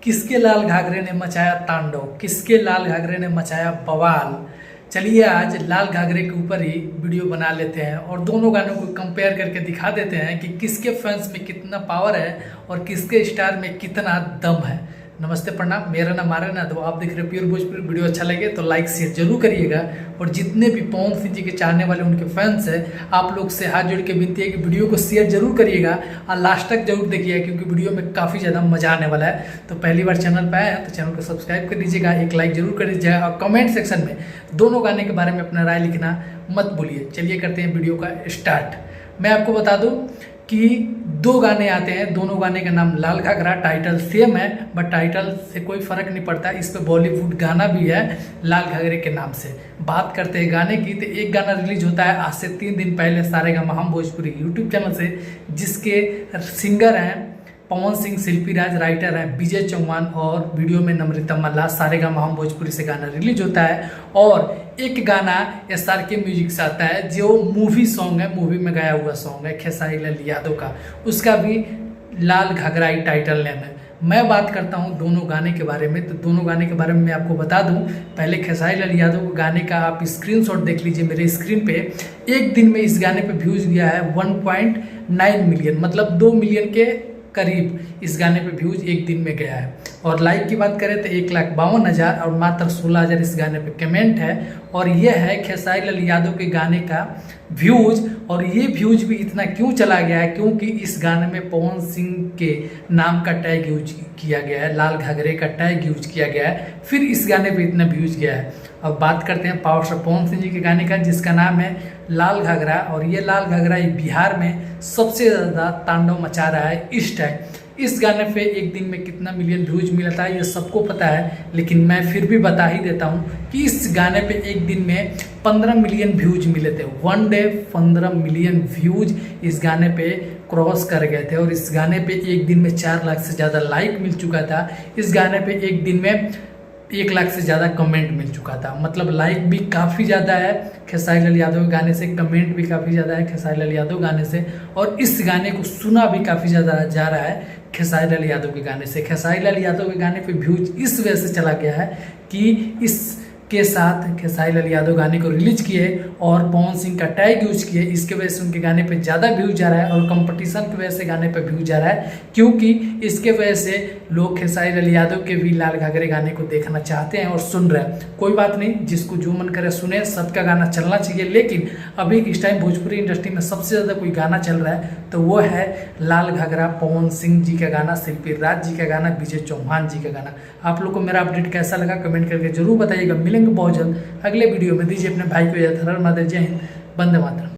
किसके लाल घाघरे ने मचाया तांडव, किसके लाल घाघरे ने मचाया बवाल। चलिए आज लाल घाघरे के ऊपर ही वीडियो बना लेते हैं और दोनों गानों को कंपेयर करके दिखा देते हैं कि किसके फैंस में कितना पावर है और किसके स्टार में कितना दम है। नमस्ते प्रणाम, मेरा नाम आर्यन है। तो आप देख रहे हो प्योर भोजपुरी। वीडियो अच्छा लगे तो लाइक शेयर जरूर करिएगा और जितने भी पवन सिंह जी के चाहने वाले उनके फैंस हैं, आप लोग से हाथ जोड़ के विनती है कि वीडियो को शेयर जरूर करिएगा और लास्ट तक जरूर देखिएगा क्योंकि वीडियो में काफ़ी ज़्यादा मजा आने वाला है। तो पहली बार चैनल पर आए हैं तो चैनल को सब्सक्राइब कर दीजिएगा, एक लाइक जरूर कर दीजिएगा और कमेंट सेक्शन में दोनों गाने के बारे में अपना राय लिखना मत भूलिए। चलिए करते हैं वीडियो का स्टार्ट। मैं आपको बता दूं कि दो गाने आते हैं, दोनों गाने का नाम लाल घाघरा, टाइटल सेम है बट टाइटल से कोई फर्क नहीं पड़ता। इस पे बॉलीवुड गाना भी है लाल घाघरे के नाम से। बात करते हैं गाने की तो एक गाना रिलीज होता है आज से 3 दिन पहले सारेगामा हम भोजपुरी यूट्यूब चैनल से, जिसके सिंगर हैं पवन सिंह, शिल्पी राज, राइटर है विजय चौहान और वीडियो में नम्रता मल्ला। सारेगामा हम भोजपुरी से गाना रिलीज होता है और एक गाना SRK म्यूजिक से आता है जो मूवी सॉन्ग है, मूवी में गाया हुआ सॉन्ग है खेसारी लाल यादव का, उसका भी लाल घाघरा ही टाइटल नेम है। मैं बात करता हूं दोनों गाने के बारे में। तो दोनों गाने के बारे में मैं आपको बता दूं, पहले खेसारी लाल यादव के गाने का आप स्क्रीनशॉट देख लीजिए मेरे स्क्रीन पे। एक दिन में इस गाने पे व्यूज गया है 1.9 मिलियन, मतलब 2 मिलियन के करीब इस गाने पे व्यूज एक दिन में गया है। और लाइक की बात करें तो 1,52,000 और मात्र 16,000 इस गाने पे कमेंट है। और ये है खेसारी लाल यादव के गाने का व्यूज। और ये व्यूज भी इतना क्यों चला गया है, क्योंकि इस गाने में पवन सिंह के नाम का टैग यूज किया गया है, लाल घाघरे का टैग यूज किया गया है, फिर इस गाने पे इतना व्यूज गया है। अब बात करते हैं पावर स्टार पवन सिंह जी के गाने का, जिसका नाम है लाल घाघरा। और ये लाल घाघरा बिहार में सबसे ज़्यादा तांडव मचा रहा है इस टाइम। इस गाने पे एक दिन में कितना मिलियन व्यूज मिला था ये सबको पता है, लेकिन मैं फिर भी बता ही देता हूँ कि इस गाने पे एक दिन में 15 मिलियन व्यूज मिले थे। 1 डे 15 मिलियन व्यूज इस गाने पे क्रॉस कर गए थे। और इस गाने पे एक दिन में 4 लाख से ज़्यादा लाइक मिल चुका था। इस गाने पे एक दिन में 1 लाख से ज़्यादा कमेंट मिल चुका था, मतलब लाइक भी काफ़ी ज़्यादा है खेसारी लाल यादव के गाने से, कमेंट भी काफ़ी ज़्यादा है खेसारी लाल यादव गाने से। और इस गाने को सुना भी काफ़ी ज़्यादा जा रहा है खेसारी लाल यादव के गाने से। खेसारी लाल यादव के गाने पे व्यूज इस वजह से चला गया है कि इसके साथ खेसारी लाल यादव गाने को रिलीज किए और पवन सिंह का टैग यूज किए, इसके वजह से उनके गाने पे ज़्यादा व्यूज जा रहा है। और कंपटीशन की वजह से गाने पे व्यूज जा रहा है, क्योंकि इसके वजह से लोग खेसारी लाल यादव के भी लाल घाघरे गाने को देखना चाहते हैं और सुन रहे हैं। कोई बात नहीं, जिसको जो मन करे सुने, सबका गाना चलना चाहिए। लेकिन अभी इस टाइम भोजपुरी इंडस्ट्री में सबसे ज़्यादा कोई गाना चल रहा है तो वो है लाल घाघरा, पवन सिंह जी का गाना, शिल्पी राज जी का गाना, विजय चौहान जी का गाना। आप लोग को मेरा अपडेट कैसा लगा कमेंट करके जरूर बताइएगा। मिलेंगे बहुत जल्द अगले वीडियो में। दीजिए अपने भाई को याद। हर हर महादेव, जय हिंद, वंदे मातरम।